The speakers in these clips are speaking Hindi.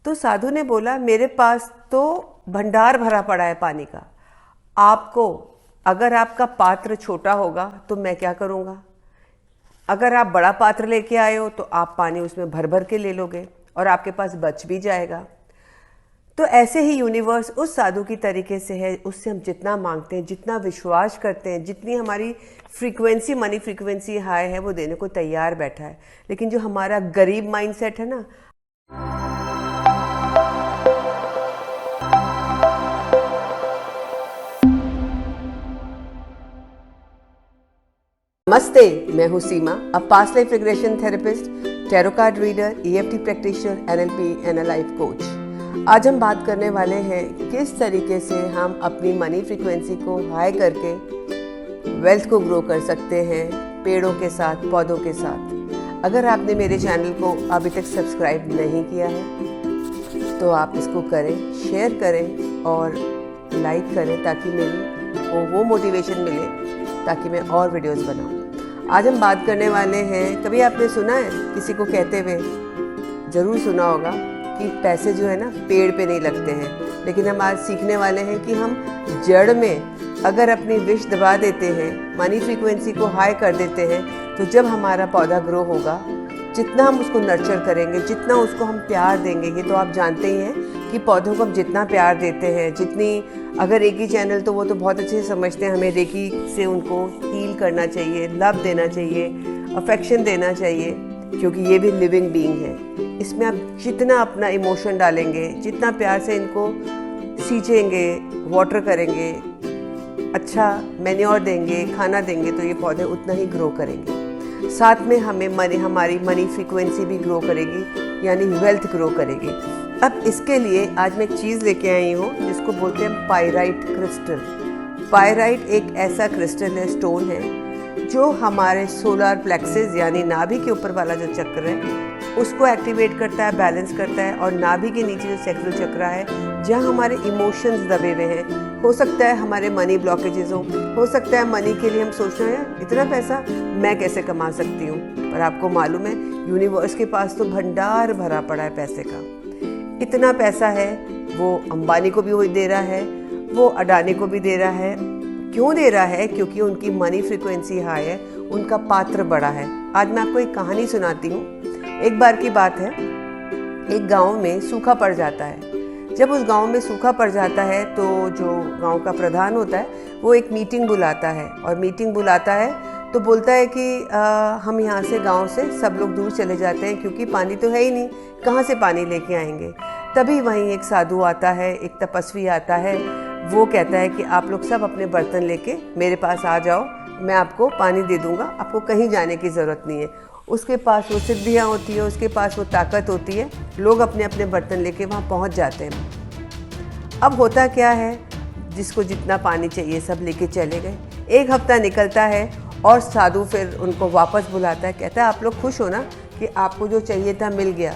तो साधु ने बोला, मेरे पास तो भंडार भरा पड़ा है पानी का। आपको, अगर आपका पात्र छोटा होगा तो मैं क्या करूँगा? अगर आप बड़ा पात्र लेके आए हो तो आप पानी उसमें भर भर के ले लोगे और आपके पास बच भी जाएगा। तो ऐसे ही यूनिवर्स उस साधु की तरीके से है, उससे हम जितना मांगते हैं, जितना विश्वास करते हैं, जितनी हमारी फ्रीक्वेंसी, मनी फ्रीक्वेंसी हाई है, वो देने को तैयार बैठा है। लेकिन जो हमारा गरीब माइंडसेट है ना, नमस्ते, मैं हूँ Seema, a past life regression therapist, tarot card reader, EFT practitioner, NLP and a life coach. आज हम बात करने वाले हैं किस तरीके से हम अपनी मनी फ्रीक्वेंसी को हाई करके वेल्थ को ग्रो कर सकते हैं, पेड़ों के साथ, पौधों के साथ। अगर आपने मेरे चैनल को अभी तक सब्सक्राइब नहीं किया है तो आप इसको करें, शेयर करें और लाइक करें ताकि मेरी वो मोटिवेशन मिले ताकि मैं और वीडियोस बनाऊं। आज हम बात करने वाले हैं, कभी आपने सुना है किसी को कहते हुए, ज़रूर सुना होगा कि पैसे जो है ना पेड़ पे नहीं लगते हैं। लेकिन हम आज सीखने वाले हैं कि हम जड़ में अगर अपनी विश दबा देते हैं, मनी फ्रीक्वेंसी को हाई कर देते हैं, तो जब हमारा पौधा ग्रो होगा, जितना हम उसको नर्चर करेंगे, जितना उसको हम प्यार देंगे, ये तो आप जानते ही हैं कि पौधों को हम जितना प्यार देते हैं, जितनी, अगर रेकी चैनल तो वो तो बहुत अच्छे से समझते हैं, हमें रेकी से उनको हील करना चाहिए, लव देना चाहिए, अफेक्शन देना चाहिए, क्योंकि ये भी लिविंग बीइंग है। इसमें आप जितना अपना इमोशन डालेंगे, जितना प्यार से इनको सींचेंगे, वाटर करेंगे, अच्छा मैन्योर देंगे, खाना देंगे, तो ये पौधे उतना ही ग्रो करेंगे। साथ में हमें हमारी मनी फ्रीक्वेंसी भी ग्रो करेगी, यानी वेल्थ ग्रो करेगी। अब इसके लिए आज मैं एक चीज़ लेके आई हूँ जिसको बोलते हैं पाइराइट क्रिस्टल। पाइराइट एक ऐसा क्रिस्टल है, स्टोन है, जो हमारे सोलर प्लेक्सेस यानी नाभि के ऊपर वाला जो चक्र है उसको एक्टिवेट करता है, बैलेंस करता है। और नाभि के नीचे जो सैक्रल चक्र है, जहाँ हमारे इमोशंस दबे हुए हैं, हो सकता है हमारे मनी ब्लॉकेजेस हो सकता है मनी के लिए हम सोच रहे हैं इतना पैसा मैं कैसे कमा सकती हूँ, पर आपको मालूम है यूनिवर्स के पास तो भंडार भरा पड़ा है पैसे का। इतना पैसा है, वो अंबानी को भी वही दे रहा है, वो अडानी को भी दे रहा है। क्यों दे रहा है? क्योंकि उनकी मनी फ्रीक्वेंसी हाई है, उनका पात्र बड़ा है। आज मैं आपको एक कहानी सुनाती हूँ। एक बार की बात है, एक गांव में सूखा पड़ जाता है। जब उस गांव में सूखा पड़ जाता है तो जो गांव का प्रधान होता है वो एक मीटिंग बुलाता है, और मीटिंग बुलाता है तो बोलता है कि हम यहाँ से, गांव से सब लोग दूर चले जाते हैं क्योंकि पानी तो है ही नहीं, कहाँ से पानी लेके आएंगे। तभी वहीं एक साधु आता है, एक तपस्वी आता है। वो कहता है कि आप लोग सब अपने बर्तन लेके मेरे पास आ जाओ, मैं आपको पानी दे दूँगा, आपको कहीं जाने की ज़रूरत नहीं है। उसके पास वो सिद्धियाँ होती है, उसके पास वो ताकत होती है। लोग अपने अपने बर्तन लेके वहाँ पहुँच जाते हैं। अब होता क्या है, जिसको जितना पानी चाहिए सब लेके चले गए। एक हफ्ता निकलता है और साधु फिर उनको वापस बुलाता है, कहता है आप लोग खुश हो ना कि आपको जो चाहिए था मिल गया।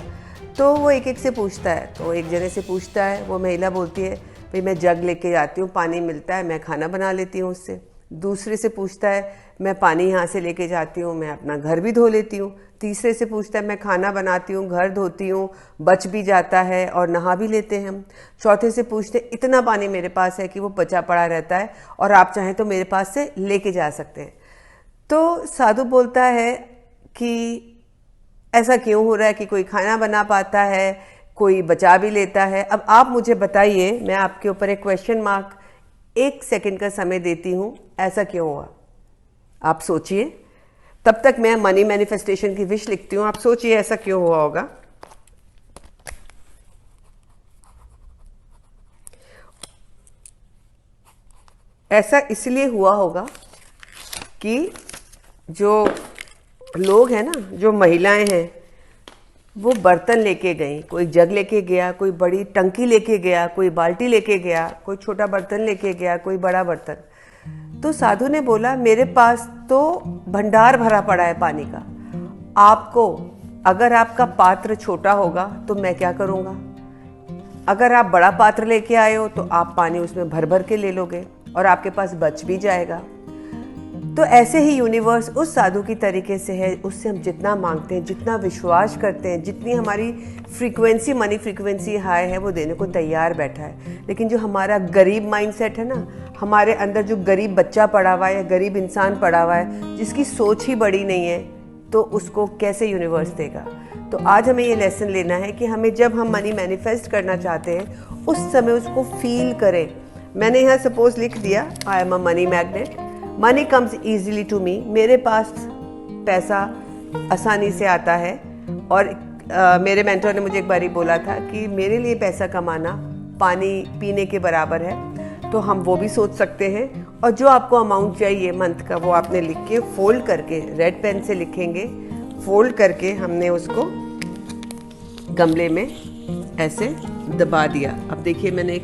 तो वो एक एक से पूछता है, तो एक जने से पूछता है, वो महिला बोलती है भाई मैं जग लेके जाती हूँ, पानी मिलता है, मैं खाना बना लेती हूँ उससे। दूसरे से पूछता है मैं पानी यहाँ से लेके जाती हूँ, मैं अपना घर भी धो लेती हूँ। तीसरे से पूछता है मैं खाना बनाती हूँ, घर धोती हूँ, बच भी जाता है और नहा भी लेते हैं हम। चौथे से पूछते हैं इतना पानी मेरे पास है कि वो बचा पड़ा रहता है और आप चाहें तो मेरे पास से लेके जा सकते हैं। तो साधु बोलता है कि ऐसा क्यों हो रहा है कि कोई खाना बना पाता है, कोई बचा भी लेता है। अब आप मुझे बताइए, मैं आपके ऊपर एक क्वेश्चन मार्क 1 सेकंड का समय देती हूँ, ऐसा क्यों हुआ? आप सोचिए, तब तक मैं मनी मैनिफेस्टेशन की विश लिखती हूँ। आप सोचिए ऐसा क्यों हुआ होगा। ऐसा इसलिए हुआ होगा कि जो लोग हैं ना, जो महिलाएं हैं, वो बर्तन लेके गई। कोई जग लेके गया, कोई बड़ी टंकी लेके गया, कोई बाल्टी लेके गया, कोई छोटा बर्तन लेके गया, कोई बड़ा बर्तन। तो साधु ने बोला मेरे पास तो भंडार भरा पड़ा है पानी का। आपको, अगर आपका पात्र छोटा होगा तो मैं क्या करूँगा? अगर आप बड़ा पात्र लेके आए हो तो आप पानी उसमें भर भर के ले लोगे और आपके पास बच भी जाएगा। तो ऐसे ही यूनिवर्स उस साधु की तरीके से है, उससे हम जितना मांगते हैं, जितना विश्वास करते हैं, जितनी हमारी फ्रीक्वेंसी, मनी फ्रीक्वेंसी हाई है, वो देने को तैयार बैठा है। लेकिन जो हमारा गरीब माइंडसेट है ना, हमारे अंदर जो गरीब बच्चा पड़ा हुआ है या गरीब इंसान पड़ा हुआ है, जिसकी सोच ही बड़ी नहीं है, तो उसको कैसे यूनिवर्स देगा। तो आज हमें ये लेसन लेना है कि हमें जब हम मनी मैनिफेस्ट करना चाहते हैं उस समय उसको फील करें। मैंने यहाँ सपोज लिख दिया, I am a money magnet, money comes easily to me, मेरे पास पैसा आसानी से आता है। और मेरे मेंटर ने मुझे एक बारी बोला था कि मेरे लिए पैसा कमाना पानी पीने के बराबर है। तो हम वो भी सोच सकते हैं, और जो आपको अमाउंट चाहिए मंथ का वो आपने लिख के फोल्ड करके, रेड पेन से लिखेंगे, फोल्ड करके हमने उसको गमले में ऐसे दबा दिया। अब देखिए मैंने एक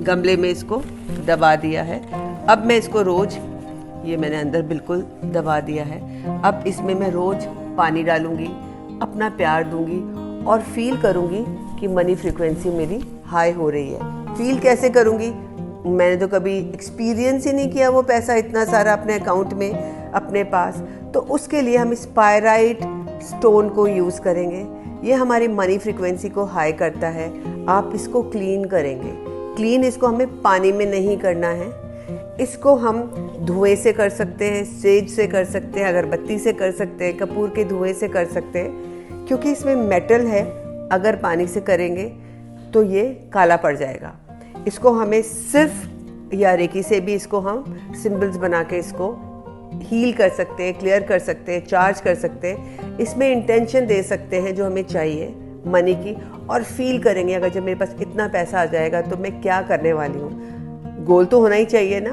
गमले में इसको दबा दिया है। अब मैं इसको रोज़, ये मैंने अंदर बिल्कुल दबा दिया है, अब इसमें मैं रोज़ पानी डालूंगी, अपना प्यार दूंगी और फील करूंगी कि मनी फ्रीक्वेंसी मेरी हाई हो रही है। फील कैसे करूंगी? मैंने तो कभी एक्सपीरियंस ही नहीं किया वो पैसा इतना सारा अपने अकाउंट में अपने पास। तो उसके लिए हम स्पायराइट स्टोन को यूज़ करेंगे। ये हमारी मनी फ्रीक्वेंसी को हाई करता है। आप इसको क्लीन करेंगे। क्लीन इसको हमें पानी में नहीं करना है, इसको हम धुएं से कर सकते हैं, सेज से कर सकते हैं, अगरबत्ती से कर सकते हैं, कपूर के धुएं से कर सकते हैं, क्योंकि इसमें मेटल है। अगर पानी से करेंगे तो ये काला पड़ जाएगा। इसको हमें सिर्फ या रेकी से भी इसको हम सिंबल्स बना के इसको हील कर सकते हैं, क्लियर कर सकते हैं, चार्ज कर सकते हैं। इसमें इंटेंशन दे सकते हैं जो हमें चाहिए मनी की, और फील करेंगे अगर जब मेरे पास इतना पैसा आ जाएगा तो मैं क्या करने वाली हूँ। गोल तो होना ही चाहिए ना,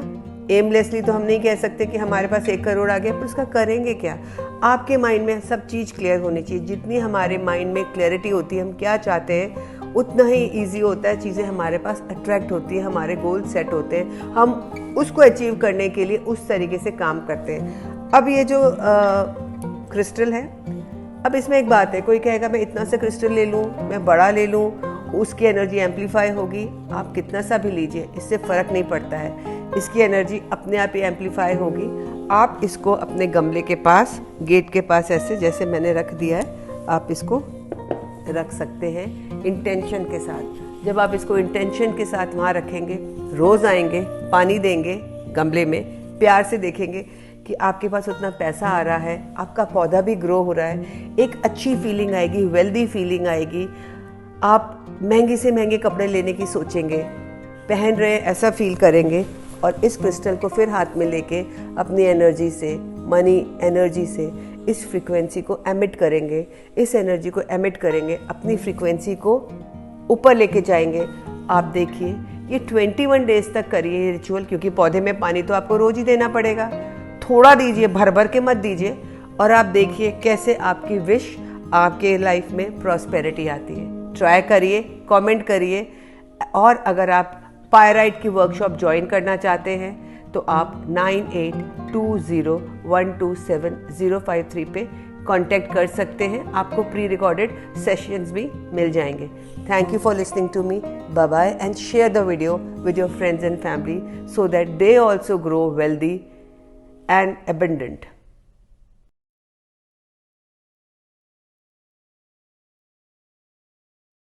एमलेसली तो हम नहीं कह सकते कि हमारे पास 1 करोड़ आ गया पर उसका करेंगे क्या। आपके माइंड में सब चीज़ क्लियर होनी चाहिए। जितनी हमारे माइंड में क्लैरिटी होती है, हम क्या चाहते हैं, उतना ही ईजी होता है, चीज़ें हमारे पास अट्रैक्ट होती है, हमारे गोल सेट होते हैं, हम उसको अचीव करने के लिए उस तरीके से काम करते हैं। अब ये जो क्रिस्टल है, अब इसमें एक बात है, कोई कहेगा मैं इतना सा क्रिस्टल ले लूँ, मैं बड़ा ले लूँ, उसकी एनर्जी एम्पलीफाई होगी। आप कितना सा भी लीजिए, इससे फ़र्क नहीं पड़ता है, इसकी एनर्जी अपने आप ही एम्पलीफाई होगी। आप इसको अपने गमले के पास, गेट के पास ऐसे जैसे मैंने रख दिया है, आप इसको रख सकते हैं इंटेंशन के साथ। जब आप इसको इंटेंशन के साथ वहाँ रखेंगे, रोज़ आएंगे, पानी देंगे गमले में, प्यार से देखेंगे कि आपके पास उतना पैसा आ रहा है, आपका पौधा भी ग्रो हो रहा है, एक अच्छी फीलिंग आएगी, वेल्दी फीलिंग आएगी। आप महंगे से महंगे कपड़े लेने की सोचेंगे, पहन रहे ऐसा फील करेंगे, और इस क्रिस्टल को फिर हाथ में लेके अपनी एनर्जी से, मनी एनर्जी से इस फ्रीक्वेंसी को एमिट करेंगे, इस एनर्जी को एमिट करेंगे, अपनी फ्रीक्वेंसी को ऊपर लेके जाएंगे। आप देखिए ये 21 डेज तक करिए ये रिचुअल, क्योंकि पौधे में पानी तो आपको रोज ही देना पड़ेगा। थोड़ा दीजिए, भर भर के मत दीजिए, और आप देखिए कैसे आपकी विश, आपके लाइफ में प्रॉस्पेरिटी आती है। ट्राई करिए, कमेंट करिए, और अगर आप पायराइट की वर्कशॉप ज्वाइन करना चाहते हैं तो आप 9820127053 पे कांटेक्ट कर सकते हैं। आपको प्री रिकॉर्डेड सेशंस भी मिल जाएंगे। Thank you for listening to me. Bye bye, and share the video with your friends and family so that they also grow wealthy and abundant.